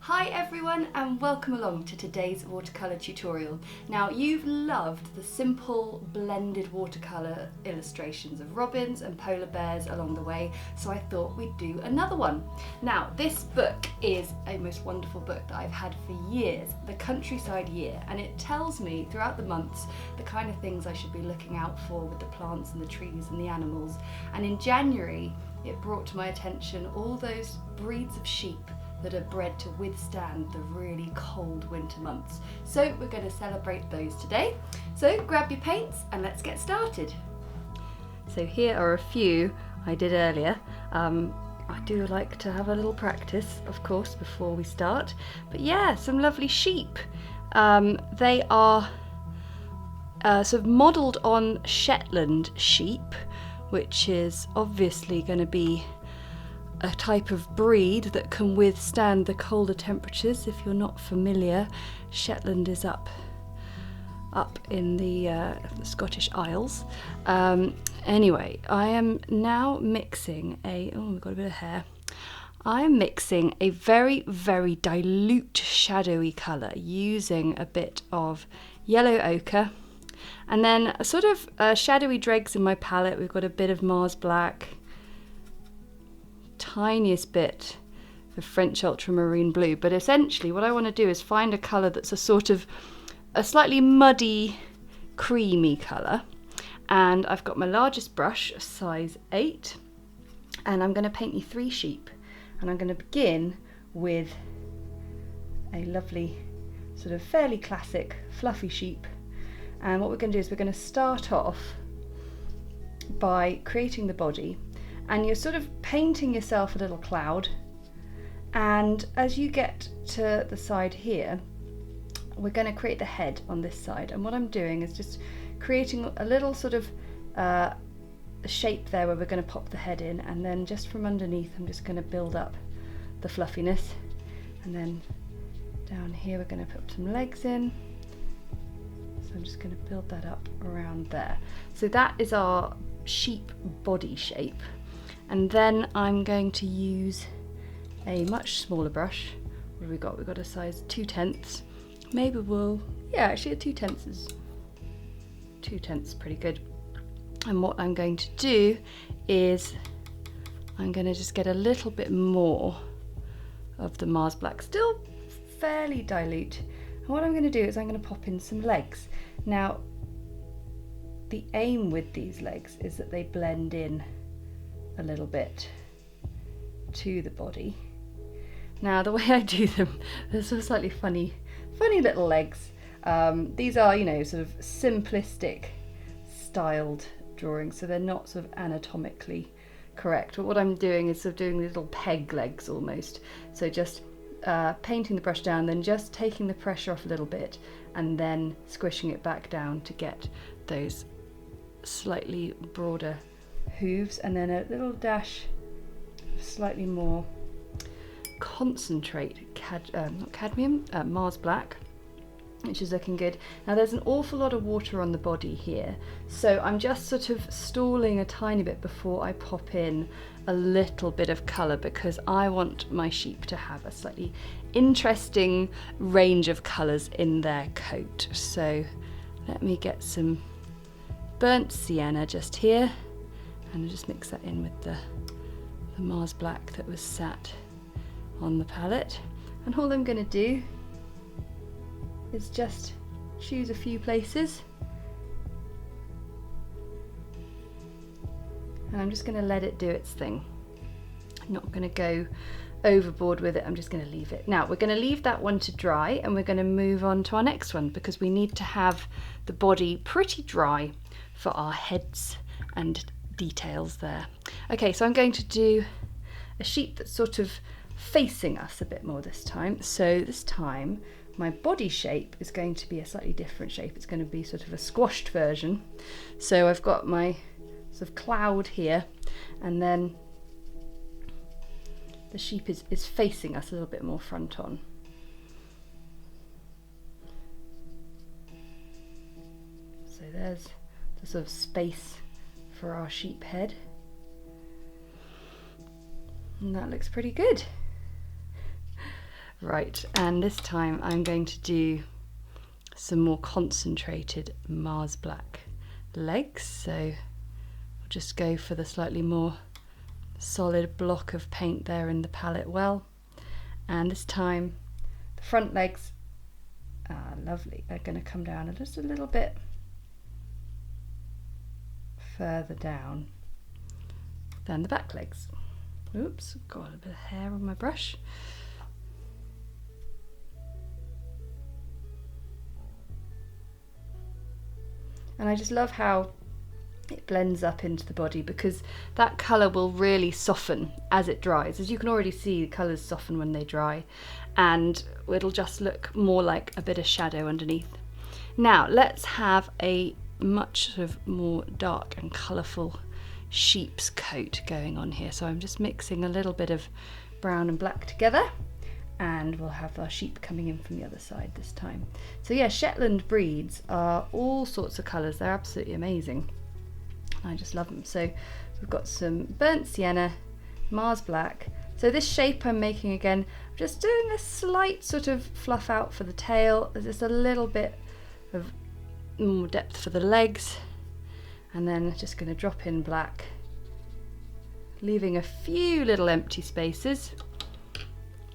Hi everyone and welcome along to today's watercolour tutorial. Now you've loved the simple blended watercolour illustrations of robins and polar bears along the way, so I thought we'd do another one. Now this book is a most wonderful book that I've had for years, The Countryside Year, and it tells me throughout the months the kind of things I should be looking out for with the plants and the trees and the animals. And in January it brought to my attention all those breeds of sheep that are bred to withstand the really cold winter months. So we're going to celebrate those today. So grab your paints and let's get started. So here are a few I did earlier. I do like to have a little practice, of course, before we start. But yeah, some lovely sheep. They are sort of modelled on Shetland sheep, which is obviously going to be a type of breed that can withstand the colder temperatures. If you're not familiar, Shetland is up in the Scottish Isles. Anyway, I am now mixing we've got a bit of hair. I am mixing a very, very dilute shadowy colour using a bit of yellow ochre and then a sort of shadowy dregs in my palette. We've got a bit of Mars black, tiniest bit of French ultramarine blue, but essentially what I want to do is find a colour that's a sort of a slightly muddy creamy colour. And I've got my largest brush, a size 8, and I'm going to paint you 3 sheep, and I'm going to begin with a lovely sort of fairly classic fluffy sheep. And what we're going to do is we're going to start off by creating the body. And you're sort of painting yourself a little cloud, and as you get to the side here, we're going to create the head on this side. And what I'm doing is just creating a little sort of shape there where we're going to pop the head in, and then just from underneath I'm just going to build up the fluffiness, and then down here we're going to put some legs in. So I'm just going to build that up around there. So that is our sheep body shape. And then I'm going to use a much smaller brush. What have we got? We've got a size 2/10. Maybe actually a 2/10 is 2/10 pretty good. And what I'm going to do is I'm going to just get a little bit more of the Mars black, still fairly dilute. And what I'm going to do is I'm going to pop in some legs. Now, the aim with these legs is that they blend in a little bit to the body. Now the way I do them, they're sort of slightly funny little legs. These are, sort of simplistic styled drawings, so they're not sort of anatomically correct. But what I'm doing is sort of doing little peg legs almost. So just painting the brush down, then just taking the pressure off a little bit and then squishing it back down to get those slightly broader hooves, and then a little dash of slightly more concentrate Mars black, which is looking good. Now there's an awful lot of water on the body here, so I'm just sort of stalling a tiny bit before I pop in a little bit of colour, because I want my sheep to have a slightly interesting range of colours in their coat. So let me get some burnt sienna just here, and just mix that in with the Mars black that was sat on the palette. And all I'm going to do is just choose a few places, and I'm just going to let it do its thing. I'm not going to go overboard with it, I'm just going to leave it. Now we're going to leave that one to dry, and we're going to move on to our next one, because we need to have the body pretty dry for our heads and details there. Okay, so I'm going to do a sheep that's sort of facing us a bit more this time. So this time my body shape is going to be a slightly different shape. It's going to be sort of a squashed version. So I've got my sort of cloud here, and then the sheep is facing us a little bit more front on. So there's the sort of space for our sheep head, and that looks pretty good. Right, and this time I'm going to do some more concentrated Mars black legs. So I'll just go for the slightly more solid block of paint there in the palette well. And this time the front legs are lovely. They're going to come down just a little bit further down than the back legs. Oops, got a bit of hair on my brush. And I just love how it blends up into the body, because that colour will really soften as it dries. As you can already see, the colours soften when they dry, and it'll just look more like a bit of shadow underneath. Now let's have a much sort of more dark and colourful sheep's coat going on here. So I'm just mixing a little bit of brown and black together, and we'll have our sheep coming in from the other side this time. So yeah, Shetland breeds are all sorts of colours. They're absolutely amazing. I just love them. So we've got some burnt sienna, Mars black. So this shape I'm making again, I'm just doing a slight sort of fluff out for the tail. There's just a little bit of more depth for the legs, and then just going to drop in black, leaving a few little empty spaces.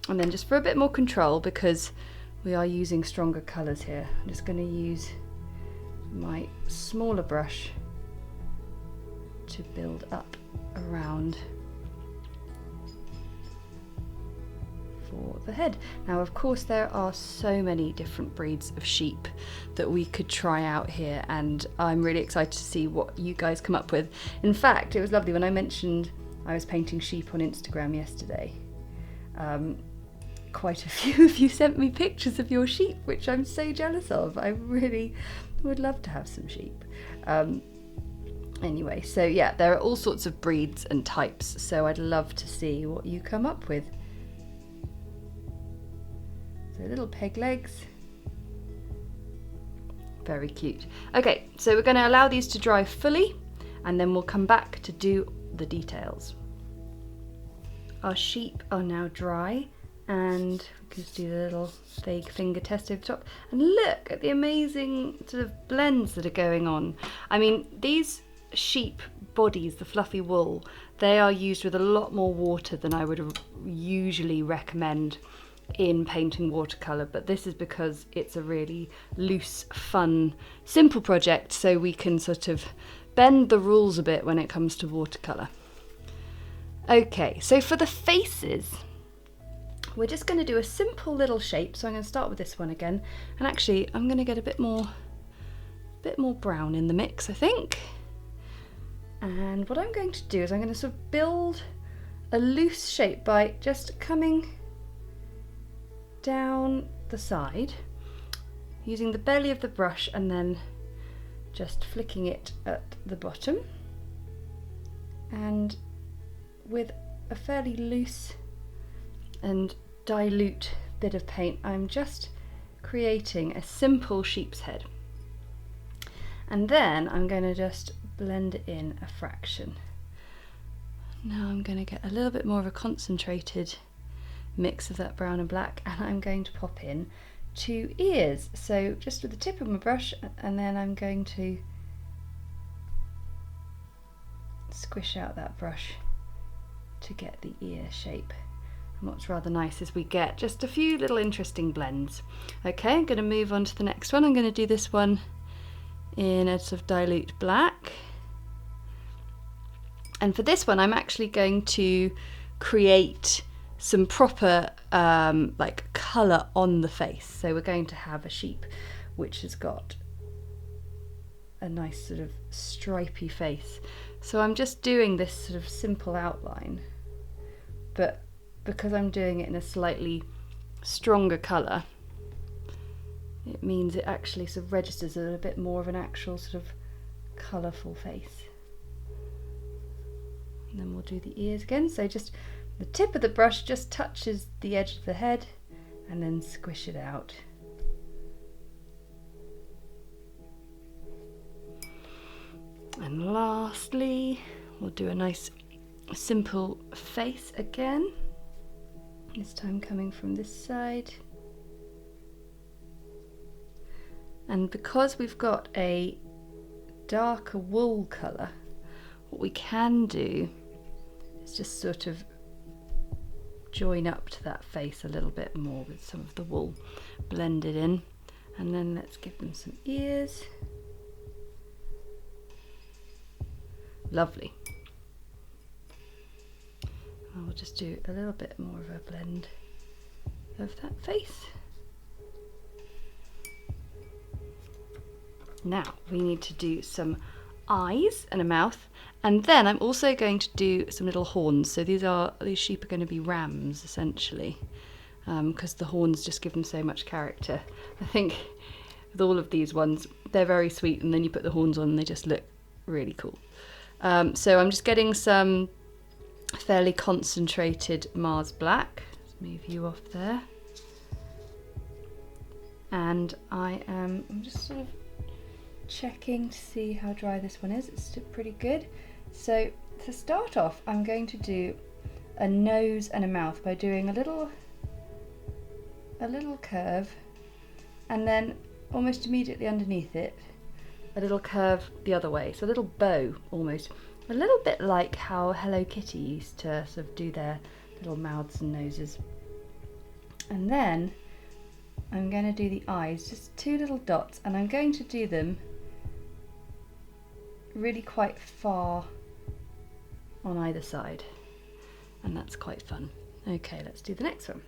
And then just for a bit more control, because we are using stronger colours here, I'm just going to use my smaller brush to build up around for the head. Now of course there are so many different breeds of sheep that we could try out here, and I'm really excited to see what you guys come up with. In fact, it was lovely when I mentioned I was painting sheep on Instagram yesterday. Quite a few of you sent me pictures of your sheep, which I'm so jealous of. I really would love to have some sheep. Anyway, so yeah, there are all sorts of breeds and types, so I'd love to see what you come up with. So little peg legs. Very cute. Okay, so we're going to allow these to dry fully, and then we'll come back to do the details. Our sheep are now dry, and we can just do the little vague finger test over the top. And look at the amazing sort of blends that are going on. I mean, these sheep bodies, the fluffy wool, they are used with a lot more water than I would usually recommend in painting watercolour, but this is because it's a really loose, fun, simple project, so we can sort of bend the rules a bit when it comes to watercolour. Okay, so for the faces, we're just going to do a simple little shape. So I'm going to start with this one again, and actually I'm going to get a bit more brown in the mix, I think. And what I'm going to do is I'm going to sort of build a loose shape by just coming down the side using the belly of the brush and then just flicking it at the bottom, and with a fairly loose and dilute bit of paint I'm just creating a simple sheep's head, and then I'm going to just blend it in a fraction. Now I'm going to get a little bit more of a concentrated mix of that brown and black, and I'm going to pop in 2 ears. So just with the tip of my brush, and then I'm going to squish out that brush to get the ear shape. And what's rather nice is we get just a few little interesting blends. Okay, I'm going to move on to the next one. I'm going to do this one in a sort of dilute black. And for this one I'm actually going to create some proper like colour on the face. So we're going to have a sheep which has got a nice sort of stripy face. So I'm just doing this sort of simple outline, but because I'm doing it in a slightly stronger colour, it means it actually sort of registers as a bit more of an actual sort of colourful face. And then we'll do the ears again. So just the tip of the brush just touches the edge of the head and then squish it out. And lastly, we'll do a nice simple face again. This time coming from this side. And because we've got a darker wool colour, what we can do is just sort of join up to that face a little bit more with some of the wool blended in. And then let's give them some ears. Lovely. I'll just do a little bit more of a blend of that face. Now we need to do some eyes and a mouth, and then I'm also going to do some little horns. So these sheep are going to be rams essentially, because the horns just give them so much character. I think with all of these ones, they're very sweet, and then you put the horns on and they just look really cool. So I'm just getting some fairly concentrated Mars Black. Let's move you off there. And I'm just sort of checking to see how dry this one is. It's still pretty good. So to start off, I'm going to do a nose and a mouth by doing a little curve, and then almost immediately underneath it, a little curve the other way. So a little bow almost. A little bit like how Hello Kitty used to sort of do their little mouths and noses. And then I'm going to do the eyes, just 2 little dots, and I'm going to do them really quite far on either side, and that's quite fun. Okay, let's do the next one.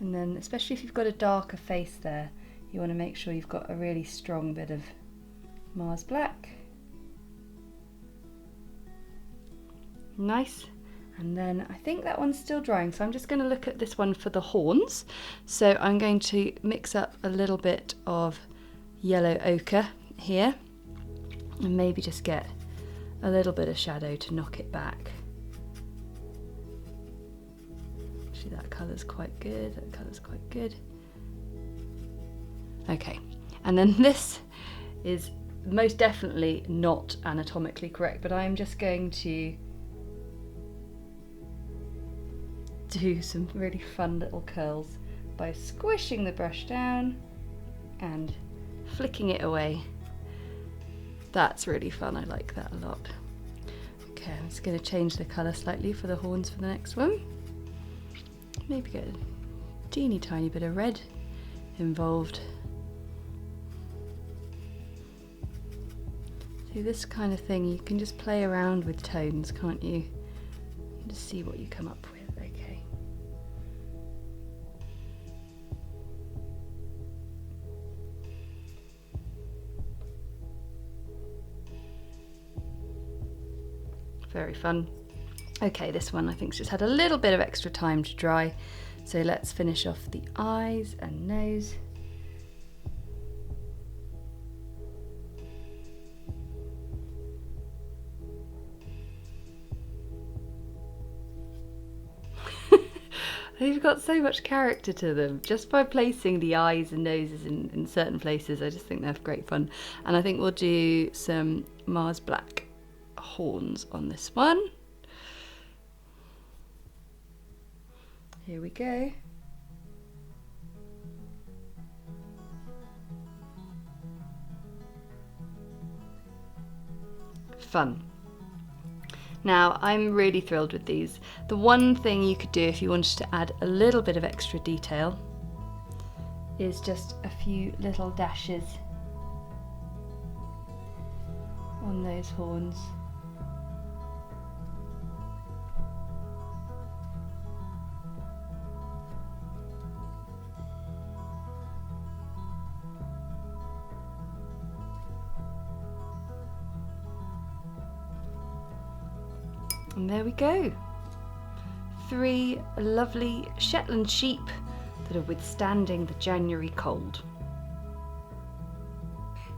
And then, especially if you've got a darker face there, you want to make sure you've got a really strong bit of Mars Black. Nice. And then I think that one's still drying, so I'm just going to look at this one for the horns. So I'm going to mix up a little bit of yellow ochre here, and maybe just get a little bit of shadow to knock it back. Actually, that colour's quite good, that colour's quite good. Okay, and then this is most definitely not anatomically correct, but I'm just going to do some really fun little curls by squishing the brush down and flicking it away. That's really fun, I like that a lot. Okay, I'm just going to change the colour slightly for the horns for the next one. Maybe get a teeny tiny bit of red involved. So this kind of thing, you can just play around with tones, can't you? Just see what you come up with. Okay. Very fun. Okay, this one I think's just had a little bit of extra time to dry, so let's finish off the eyes and nose. They've got so much character to them just by placing the eyes and noses in certain places. I just think they're great fun. And I think we'll do some Mars Black horns on this one. Here we go. Fun. Now, I'm really thrilled with these. The one thing you could do if you wanted to add a little bit of extra detail is just a few little dashes on those horns. And there we go. 3 lovely Shetland sheep that are withstanding the January cold.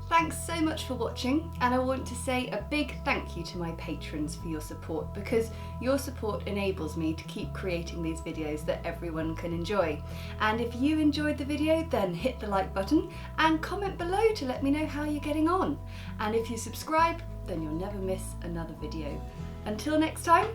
Thanks thanks so much for watching, and I want to say a big thank you to my patrons for your support, because your support enables me to keep creating these videos that everyone can enjoy. And if you enjoyed the video, then hit the like button and comment below to let me know how you're getting on. And if you subscribe, then you'll never miss another video. Until next time,